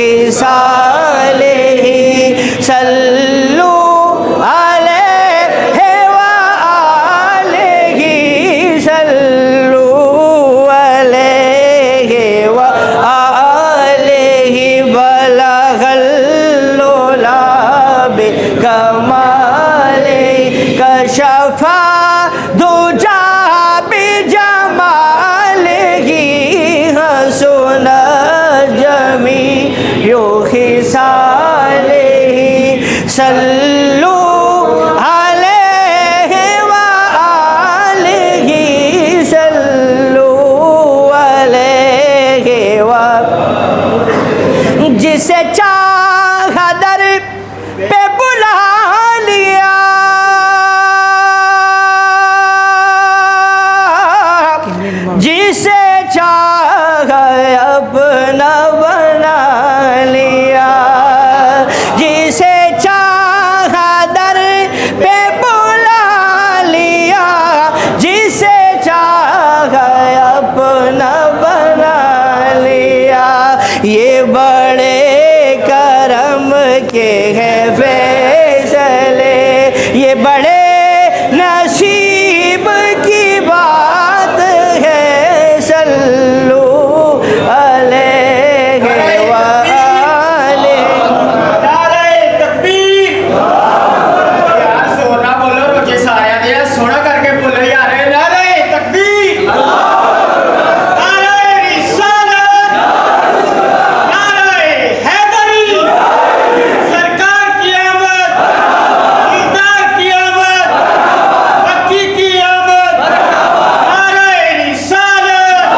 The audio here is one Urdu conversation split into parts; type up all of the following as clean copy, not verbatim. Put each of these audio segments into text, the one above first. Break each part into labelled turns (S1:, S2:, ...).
S1: خصاله صلوا عليه وآله صلوا عليه وآله بلغ العلا بكماله كشف دجى بجماله حسن جميع خصاله صلوا عليه وآله صلوا عليه جسے چاہا در پہ بلا لیا جسے چاہا اپنا بنا لیا جسے چاہا در پہ بلا لیا جسے چاہا اپنا بنا لیا یہ بڑے کرم کے ہیں فیصلے یہ بڑے نصیب کی بات ہے صلو علیہ وآلہ
S2: نعرہ تکبیر یار سونا بولو روچے سارے دیا سونا کر کے بولو یار نعرہ تکبیر نعرہ رسالت نعرہ حیدری سرکار کی آمد دیدار کی آمد مکی کی آمد نعرہ رسالت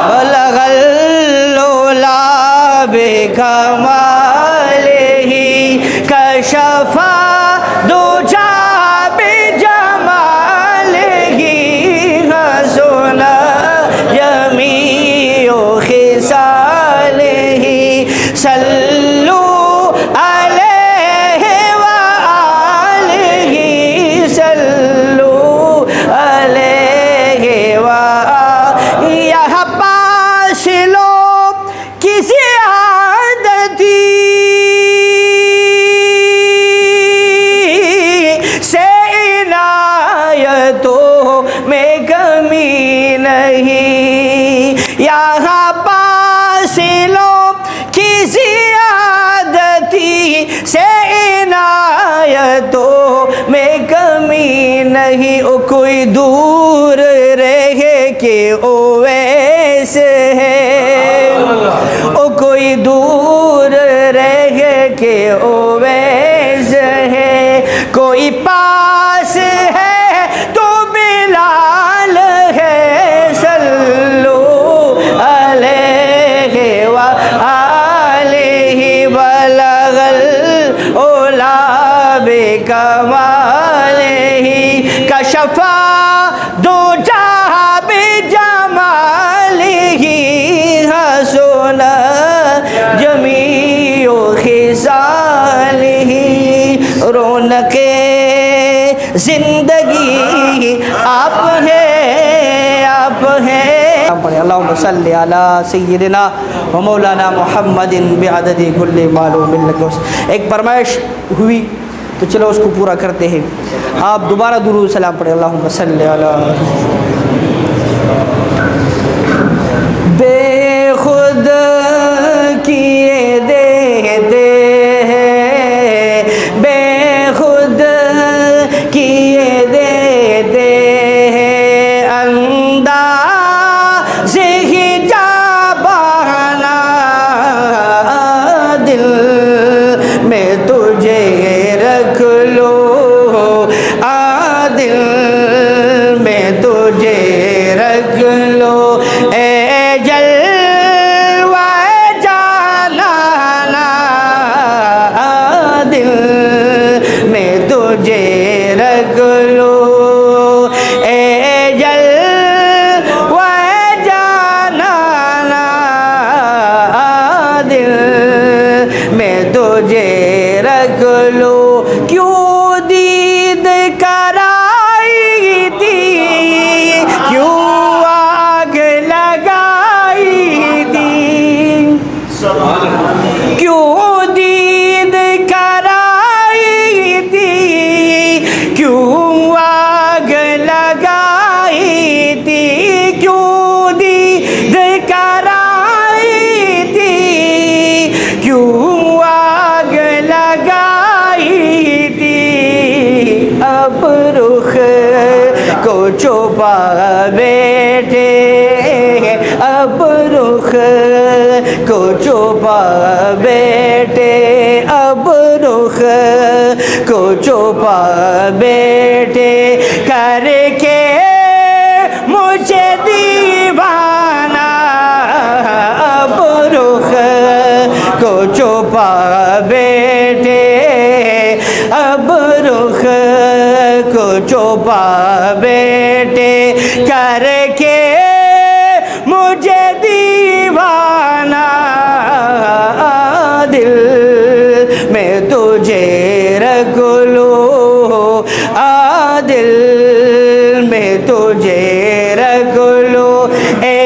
S1: بلغ العلا بکمالہ کشف دجى بجمالہ حسن جميع خصالہ صلوا عليه وآله صلوا عليه وآله یہاں پاس لوگ کسی عادتی سے عنایتوں میں کمی نہیں یہاں پاس لوگ کسی عادتی سے عنایتوں میں کمی نہیں او کوئی دور رہے کہ اویس ہے او کوئی دور رہے کہ اویس ہے کوئی پاس ہے تو بلال ہے صلو علیہ وآلہ بلغ العلا بکمالہ کشف دجى بجمالہ حسن جميع خصالہ رونق زندگی آپ ہیں اللہم صلی علی سیدنا و مولانا محمد بعدد کل معلوم لک ایک فرمائش ہوئی تو چلو اس کو پورا کرتے ہیں آپ دوبارہ درود سلام پڑھیں اللہم صلی علی بے خود کیے دیتے ہیں بے خود کیے دیتے ہیں انداز ہی جابانا دل میں تجھے رکھ لو دل میں تجھے رکھ لو اے جلوہ جانانا دل میں تجھے رکھ لو اے جلوہ جانانا دل میں تجھے رکھ لو کیوں دید کرائی تھی کیوں آگ لگائی تھی چھپا بیٹھے اب رخ کو چھپا بیٹھے اب رخ کو چھپا بیٹھے کر کے مجھے دیوانہ اب رخ کو چھپا بیٹھے اب رخ کو چھپا بیٹھے کر کے مجھے دیوانہ دل میں تجھے رکھ لوں دل میں تجھے رکھ لوں اے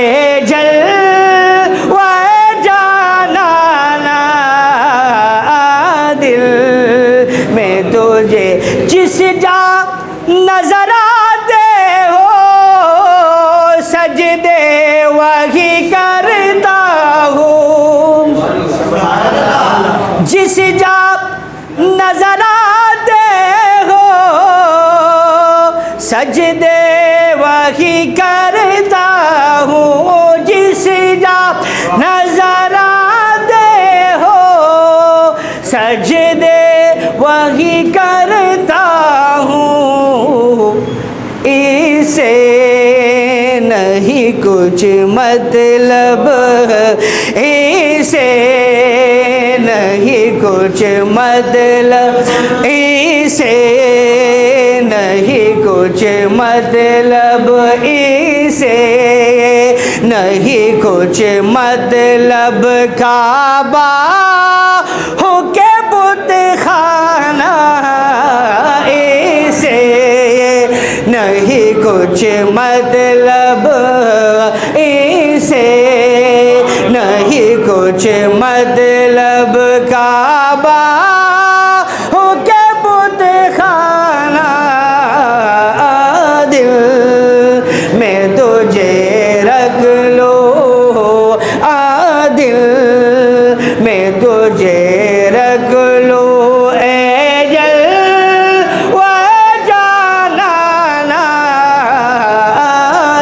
S1: جلوہ جانانا دل میں تجھے جس جا نظر آتے ہو سجدے وہی کرتا ہوں جس جا نظر آتے ہو سجدے وہی کرتا ہوں جس جا نظر آتے ہو سجدے وہی کرتا ہوں اسے نہیں کچھ مطلب اسے نہیں کچھ مطلب اسے نہیں کچھ مطلب اسے نہیں کچھ مطلب کعبہ ہو کے بت خانہ اسے نہیں کچھ مطلب اسے نہیں کچھ مطلب کعبہ ہو کے بت خانہ دل میں تجھے رکھ لو دل میں تجھے رکھ لو اے جلوہ جانانا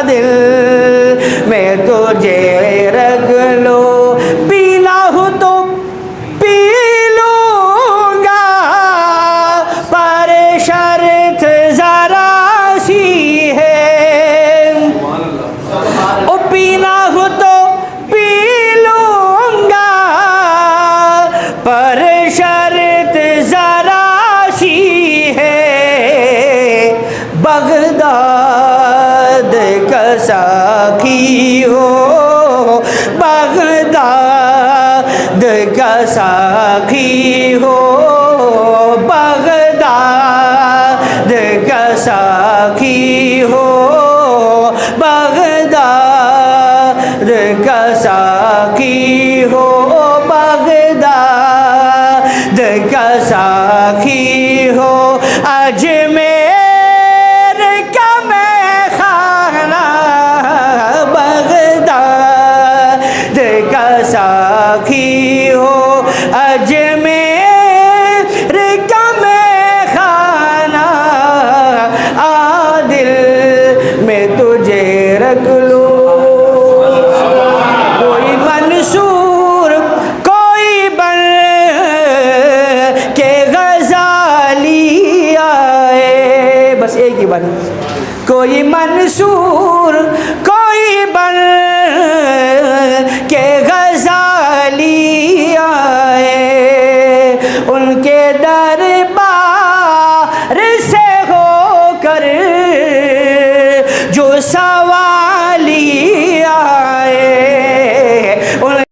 S1: دل میں تجھے رکھ لو پینا ہو تو پی لوں گا پر شرط ذرا سی ہے او پینا ہو تو پی لوں گا پر شرط ذرا سی ہے بغداد کا ساقی ہو بغداد کا ساقی ہو بغداد کا ساقی ہو بغداد کا ساقی ہو بغداد کا ساقی ہو اجمیر کا میں خانہ بغداد کا ساقی